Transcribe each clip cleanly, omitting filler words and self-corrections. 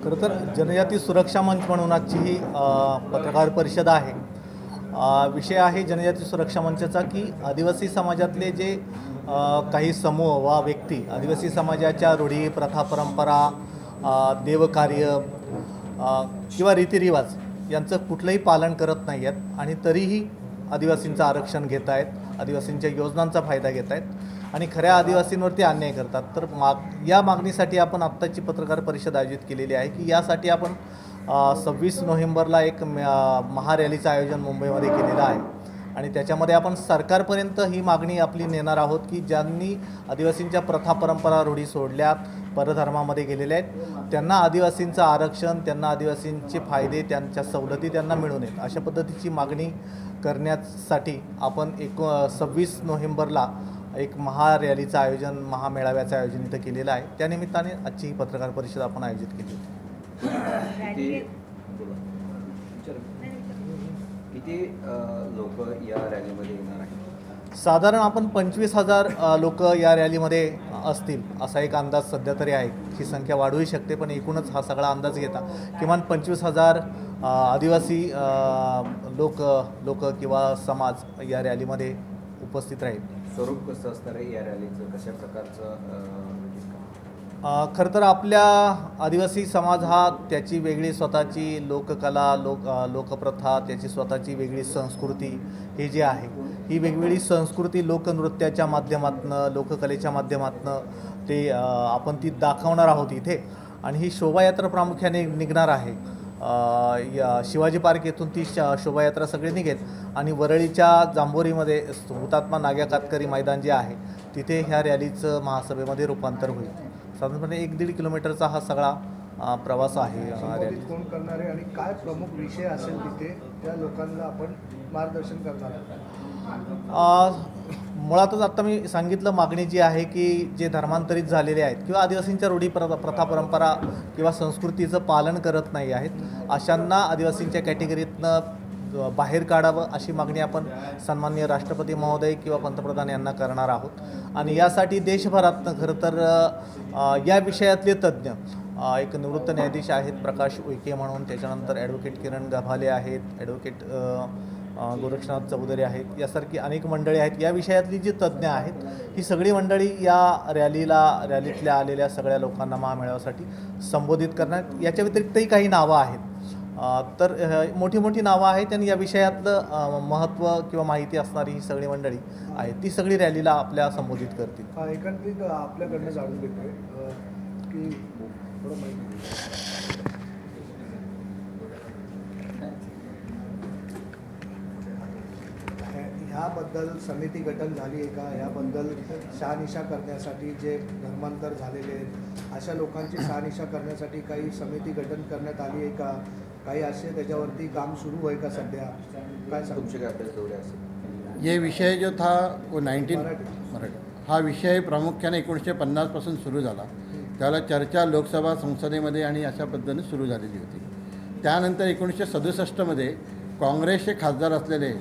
खरं तर जनजाती सुरक्षा मंच म्हणून आजची ही पत्रकार परिषद आहे. विषय आहे जनजाती सुरक्षा मंचाचा की आदिवासी समाजातले जे काही समूह वा व्यक्ती आदिवासी समाजाच्या रूढी, प्रथा, परंपरा, देवकार्य किंवा रीतिरिवाज यांचं कुठलंही पालन करत नाही आहेत आणि तरीही आदिवासींचं आरक्षण घेत आहेत, आदिवासींच्या योजनांचा फायदा घेत आहेत आणि खऱ्या आदिवासींवरती अन्याय करतात. तर या मागणीसाठी आपण आत्ताची पत्रकार परिषद आयोजित केलेली आहे की यासाठी आपण 26 नोव्हेंबरला एक महारॅलीचं आयोजन मुंबईमध्ये केलेलं आहे आणि त्याच्यामध्ये आपण सरकारपर्यंत ही मागणी आपली नेणार आहोत की ज्यांनी आदिवासींच्या प्रथा, परंपरा, रूढी सोडल्या, परधर्मामध्ये गेलेले आहेत, त्यांना आदिवासींचं आरक्षण, त्यांना आदिवासींचे फायदे, त्यांच्या सवलती त्यांना मिळू नयेत अशा पद्धतीची मागणी करण्यासाठी आपण 26 नोव्हेंबरला एक महारॅलीचं आयोजन, महामेळाव्याचं आयोजन इथं केलेलं आहे. त्यानिमित्ताने आजची ही पत्रकार परिषद आपण आयोजित केली होती. किती लोक या रॅलीमध्ये येणार आहेत? साधारण आपण 25,000 लोक या रॅलीमध्ये असतील असा एक अंदाज सध्या तरी आहे. ही संख्या वाढूही शकते, पण एकूणच हा सगळा अंदाज घेता किमान 25,000 आदिवासी लोक किंवा समाज या रॅलीमध्ये उपस्थित राहील. स्वरूप कसं असणार आहे या रॅलीचं? कशा प्रकारचं? खरं तर आपल्या आदिवासी समाज हा त्याची वेगळी स्वतःची लोककला, लोकप्रथा, त्याची स्वतःची वेगळी संस्कृती, हे जे आहे ही वेगवेगळी संस्कृती लोकनृत्याच्या माध्यमातून, लोककलेच्या माध्यमातून ते आपण ती दाखवणार आहोत इथे. आणि ही शोभायात्रा प्रामुख्याने निघणार आहे. शिवाजी पार्क येथून ती शोभायात्रा सगळी निघेल आणि वरळीच्या जांभोरीमध्ये हुतात्मा नाग्या कातकरी मैदान जे आहे तिथे ह्या रॅलीचं महासभेमध्ये रूपांतर होईल. साधारणपणे 1-1.5 किलोमीटरचा हा सगळा प्रवास आहे. रॅली कोण करणार आहे आणि काय प्रमुख विषय असेल तिथे त्या लोकांना आपण मार्गदर्शन करणार आहोत? मुळातच आत्ता मी सांगितलं, मागणी जी आहे की जे धर्मांतरित झालेले आहेत किंवा आदिवासींच्या रूढी, प्रथा, परंपरा किंवा संस्कृतीचं पालन करत नाही आहेत, अशांना आदिवासींच्या कॅटेगरीतनं बाहेर काढावं अशी मागणी आपण सन्माननीय राष्ट्रपती महोदय किंवा पंतप्रधान यांना करणार आहोत. आणि यासाठी देशभरातनं खरं तर या विषयातले तज्ज्ञ एक निवृत्त न्यायाधीश आहेत प्रकाश उईके म्हणून, त्याच्यानंतर ॲडव्होकेट किरण गभाले आहेत, ॲडव्होकेट गोरक्षनाथ चौधरी आहेत, यासारखी अनेक मंडळी आहेत. या विषयातली जी तज्ज्ञ आहेत ही सगळी मंडळी या रॅलीतल्या आलेल्या सगळ्या लोकांना महामेळाव्यासाठी संबोधित करणार. याच्या व्यतिरिक्तही काही नावं आहेत. तर मोठी मोठी नावं आहेत आणि या विषयातलं महत्त्व किंवा माहिती असणारी ही सगळी मंडळी आहेत, ती सगळी रॅलीला आपल्या संबोधित करतील. एकंदरीत आपल्याकडनं जाणून घेतोय की थोडं माहिती ह्याबद्दल समिती गठन झाली आहे का? याबद्दल शहानिशा करण्यासाठी जे धर्मांतर झालेले आहेत अशा लोकांची शहानिशा करण्यासाठी काही समिती गठन करण्यात आली आहे का? काही असे त्याच्यावरती काम सुरू आहे का सध्या? काय तुमचे काय अभ्यास दौरे असेल? ये विषय जो था वो मराठी हा विषय प्रामुख्याने 1950 पासून सुरू झाला. त्याला चर्चा लोकसभा संसदेमध्ये आणि अशा पद्धतीने सुरू झालेली होती. त्यानंतर 1967मध्ये काँग्रेसचे खासदार असलेले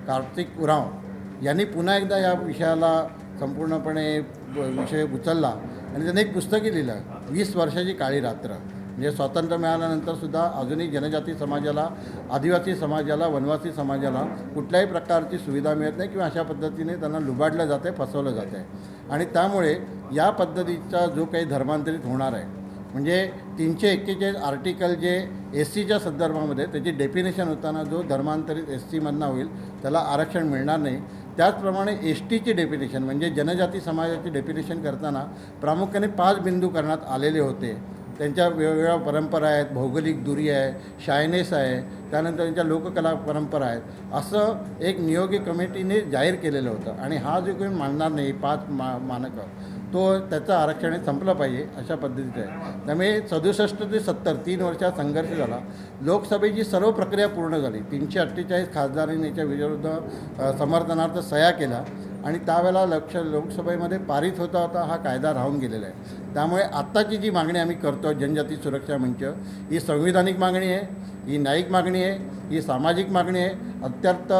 कार्तिक उरांव यांनी पुन्हा एकदा या विषयाला संपूर्णपणे विषय उचलला आणि त्यांनी एक पुस्तकही लिहिलं, 20 वर्षाची काळी रात्र. म्हणजे स्वातंत्र्य मिळाल्यानंतरसुद्धा अजूनही जनजाती समाजाला, आदिवासी समाजाला, वनवासी समाजाला कुठल्याही प्रकारची सुविधा मिळत नाही किंवा अशा पद्धतीने त्यांना लुबाडलं जातं आहे, फसवलं जातं आहे. आणि त्यामुळे या पद्धतीचा जो काही धर्मांतरित होणार आहे, म्हणजे 341 आर्टिकल जे SCच्या संदर्भामध्ये त्याची डेफिनेशन होताना जो धर्मांतरित SCमधनं होईल त्याला आरक्षण मिळणार नाही. त्याचप्रमाणे STची डेफिनेशन म्हणजे जनजाती समाजाची डेफिनेशन करताना प्रामुख्याने 5 बिंदू करण्यात आलेले होते. त्यांच्या वेगवेगळ्या परंपरा आहेत, भौगोलिक दुरी आहे, शायनेस आहे, त्यानंतर त्यांच्या लोककला परंपरा आहेत, असं एक नियोगी कमिटीने जाहीर केलेलं होतं. आणि हा जो कोणी मानणार नाही 5 मानकं तो त्याचं आरक्षण संपलं पाहिजे अशा पद्धतीचं आहे. त्यामुळे 67 ते 70 3 वर्षात संघर्ष झाला. लोकसभेची सर्व प्रक्रिया पूर्ण झाली. 348 खासदारांनी याच्या विरोधात समर्थनार्थ सह्या केला आणि त्यावेळेला लोकसभेमध्ये पारित होता हा कायदा राहून गेलेला आहे. त्यामुळे आत्ताची जी मागणी आम्ही करतो जनजाती सुरक्षा मंच, ही संविधानिक मागणी आहे, ही न्यायिक मागणी आहे, ही सामाजिक मागणी आहे. अत्यंत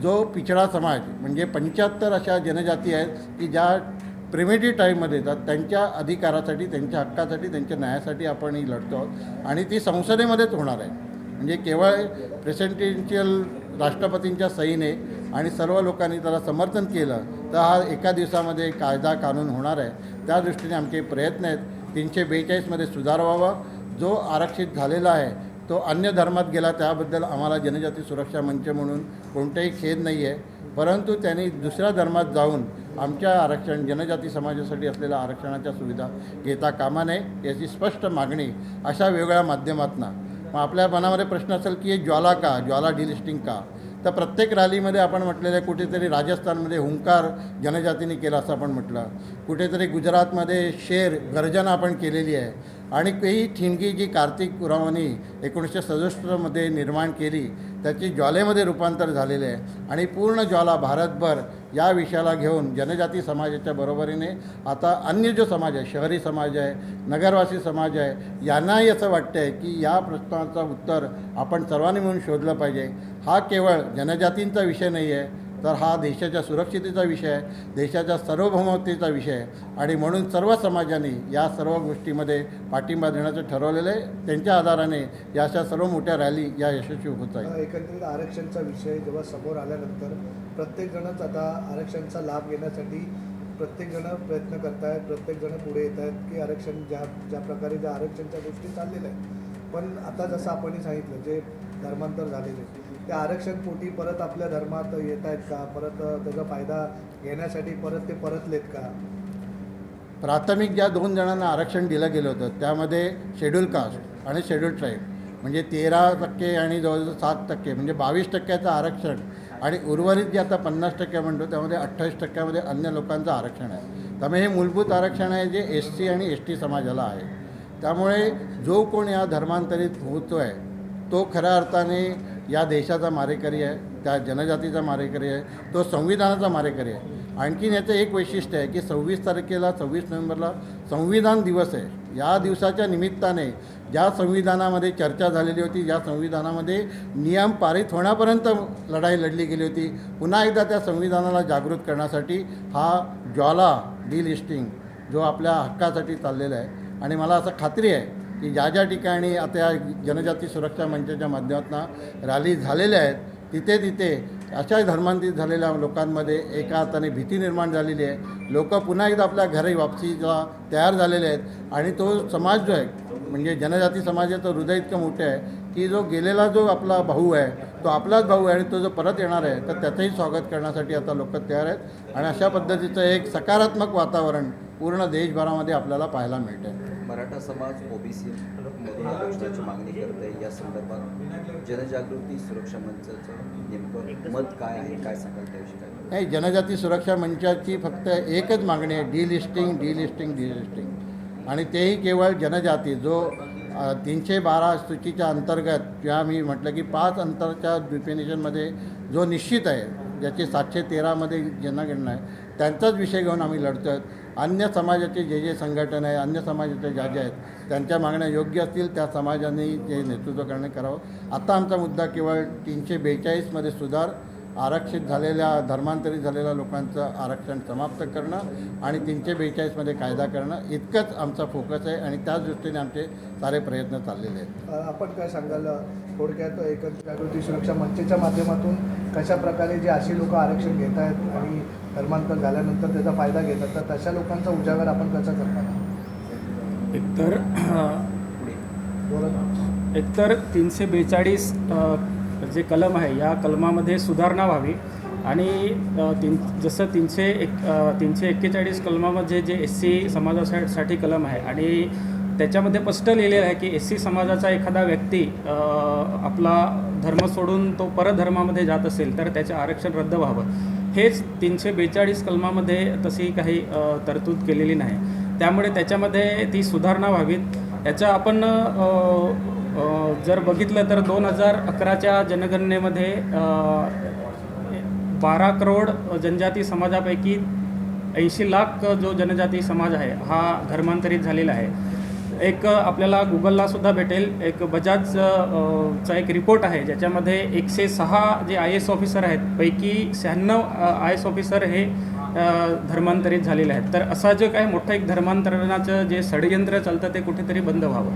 जो पिछडा समाज म्हणजे 75 अशा जनजाती आहेत की ज्या प्रिमेटिव्ह टाईममध्ये येतात. त्यांच्या अधिकारासाठी, त्यांच्या हक्कासाठी, त्यांच्या न्यायासाठी आपण ही लढतो आहोत आणि ती संसदेमध्येच होणार आहे. म्हणजे केवळ प्रेसिडेन्शियल राष्ट्रपतींच्या सहीने आणि सर्व लोकांनी त्याला समर्थन केलं तर हा एका दिवसामध्ये कायदा कानून होणार आहे. त्या दृष्टीने आमचे प्रयत्न आहेत. 342मध्ये सुधार व्हावा. जो आरक्षित झालेला आहे तो अन्य धर्मात गेला त्याबद्दल आम्हाला जनजाती सुरक्षा मंच म्हणून कोणताही खेद नाही आहे. परंतु त्यांनी दुसऱ्या धर्मात जाऊन आमच्या आरक्षण, जनजाती समाजासाठी असलेल्या आरक्षणाच्या सुविधा घेता कामा नये याची स्पष्ट मागणी अशा वेगवेगळ्या माध्यमातून. मग आपल्या मनामध्ये प्रश्न असेल की हे ज्वाला डिलिस्टिंग का? तर प्रत्येक रॅलीमध्ये आपण म्हटलेलं आहे, कुठेतरी राजस्थानमध्ये हुंकार जनजातीने केला असं आपण म्हटलं, कुठेतरी गुजरातमध्ये शेर गर्जना आपण केलेली आहे आणि काही ठिणगी जी कार्तिक पुरावानी 1967मध्ये निर्माण केली त्याची ज्वालेमध्ये रूपांतर झालेले आहे आणि पूर्ण ज्वाला भारतभर या विषयाला घेऊन जनजाती समाजाच्या बरोबरीने आता अन्य जो समाज आहे, शहरी समाज आहे, नगरवासी समाज आहे, यांनाही असं वाटतं आहे की या प्रश्नाचं उत्तर आपण सर्वांनी मिळून शोधलं पाहिजे. हा केवळ जनजातींचा विषय नाही आहे तर हा देशाच्या सुरक्षितेचा विषय आहे, देशाच्या सार्वभौमतेचा विषय आहे आणि म्हणून सर्व समाजांनी या सर्व गोष्टीमध्ये पाठिंबा देण्याचं ठरवलेलं आहे. त्यांच्या आधाराने या अशा सर्व मोठ्या रॅली या यशस्वी होत आहेत. एकंदरीत आरक्षणचा विषय जेव्हा समोर आल्यानंतर प्रत्येकजणच आता आरक्षणचा लाभ घेण्यासाठी प्रत्येकजण प्रयत्न करत आहेत, प्रत्येकजण पुढे येत आहेत की आरक्षण ज्या प्रकारे ज्या आरक्षणच्या गोष्टी चाललेल्या आहेत. पण आता जसं आपण सांगितलं जे धर्मांतर झालेले त्या आरक्षणपोटी परत आपल्या धर्मात येत आहेत का, परत त्याचा फायदा घेण्यासाठी परत ते परतलेत का? प्राथमिक ज्या 2 जणांना आरक्षण दिलं गेलं होतं त्यामध्ये शेड्यूल कास्ट आणि शेड्यूल ट्राईब म्हणजे 13% आणि जवळजवळ 7% म्हणजे 22% आरक्षण आणि उर्वरित जे आता 50% म्हणतो त्यामध्ये 28% अन्य लोकांचं आरक्षण आहे. त्यामुळे हे मूलभूत आरक्षण आहे जे SC आणि ST समाजाला आहे. त्यामुळे जो कोण या धर्मांतरित होतो आहे तो खऱ्या अर्थाने या देशाचा मारेकरी आहे, त्या जनजातीचा मारेकरी आहे, तो संविधानाचा मारेकरी आहे. आणखीन याचं एक वैशिष्ट्य आहे की 26 नोव्हेंबरला संविधान दिवस आहे. या दिवसाच्या निमित्ताने ज्या संविधानामध्ये चर्चा झालेली होती, ज्या संविधानामध्ये नियम पारित होण्यापर्यंत लढाई लढली गेली होती, पुन्हा एकदा त्या संविधानाला जागृत करण्यासाठी हा ज्वाला डिलिस्टिंग जो आपल्या हक्कासाठी चाललेला आहे. आणि मला असं खात्री आहे की ज्या ठिकाणी आता या जनजाती सुरक्षा मंचाच्या माध्यमातून रॅली झालेल्या आहेत तिथे अशा धर्मांतरित झालेल्या लोकांमध्ये एका अर्थाने भीती निर्माण झालेली आहे. लोक पुन्हा एकदा आपल्या घरी वापसीला तयार झालेले आहेत आणि तो समाज जो आहे म्हणजे जनजाती समाजाचं हृदय इतकं मोठं आहे की जो गेलेला जो आपला भाऊ आहे तो आपलाच भाऊ आहे आणि तो जो परत येणार आहे तर त्याचंही स्वागत करण्यासाठी आता लोक तयार आहेत आणि अशा पद्धतीचं एक सकारात्मक वातावरण पूर्ण देशभरामध्ये आपल्याला पाहायला मिळतं. मराठा समाज OBC मध्ये आरक्षणाची मागणी करत आहे. या संदर्भात जनजागृती सुरक्षा मंचाचं नेमकं मत काय आहे, काय सांगाल त्याविषयी? काय नाही, जनजाती सुरक्षा मंचाची फक्त एकच मागणी आहे, डिलिस्टिंग आणि तेही केवळ जनजाती जो 312 सूचीच्या अंतर्गत किंवा मी म्हटलं की 5 अंतरच्या डिफिनेशनमध्ये जो निश्चित आहे ज्याची 713मध्ये जनगणना आहे त्यांचाच विषय घेऊन आम्ही लढतो आहेत. अन्य समाजाचे जे संघटना आहे, अन्य समाजाचे ज्या आहेत त्यांच्या मागण्या योग्य असतील त्या समाजाने जे नेतृत्व करणे करावं. आता आमचा मुद्दा केवळ 342मध्ये सुधार, आरक्षित झालेल्या धर्मांतरित झालेल्या लोकांचं आरक्षण समाप्त करणं आणि 342मध्ये कायदा करणं इतकंच आमचा फोकस आहे आणि त्याच दृष्टीने आमचे सारे प्रयत्न चाललेले आहेत. आपण काय सांगाल थोडक्यात एकत्र जागृती सुरक्षा मंचच्या माध्यमातून कशा प्रकारे जे अशी लोक आरक्षण घेत आहेत आणि धर्मांतर झाल्यानंतर त्याचा फायदा घेतात तर तशा लोकांचा उजागर आपण कसा करणार? एकतर 342 जे कलम आहे या कलमामध्ये सुधारणा व्हावी आणि जसं 341 कलमामध्ये जे SC समाजासाठी कलम आहे आणि त्याच्यामध्ये स्पष्ट लिहिलेलं आहे की SC समाजाचा एखादा व्यक्ती आपला धर्म सोडून तो परधर्मामध्ये जात असेल तर त्याचे आरक्षण रद्द व्हावं. हेच 342 कलमामध्ये तशी काही तरतूद केलेली नाही. त्यामुळे त्याच्यामध्ये ती सुधारणा व्हावीत. याचं आपण जर बघितलं तर 2011च्या जनगणनेमध्ये 12 करोड जनजाती समाजापैकी 80 लाख जो जनजाती समाज आहे हा धर्मांतरित झालेला आहे. एक आपल्याला गुगलला सुद्धा भेटेल एक बजाजचा एक रिपोर्ट आहे ज्याच्यामध्ये 106 जे IAS ऑफिसर आहेत पैकी 96 IAS ऑफिसर हे धर्मांतरित झालेले आहेत. तर असं जे काही मोठं एक धर्मांतरणाचं जे षडयंत्र चालतं ते कुठेतरी बंद व्हावं.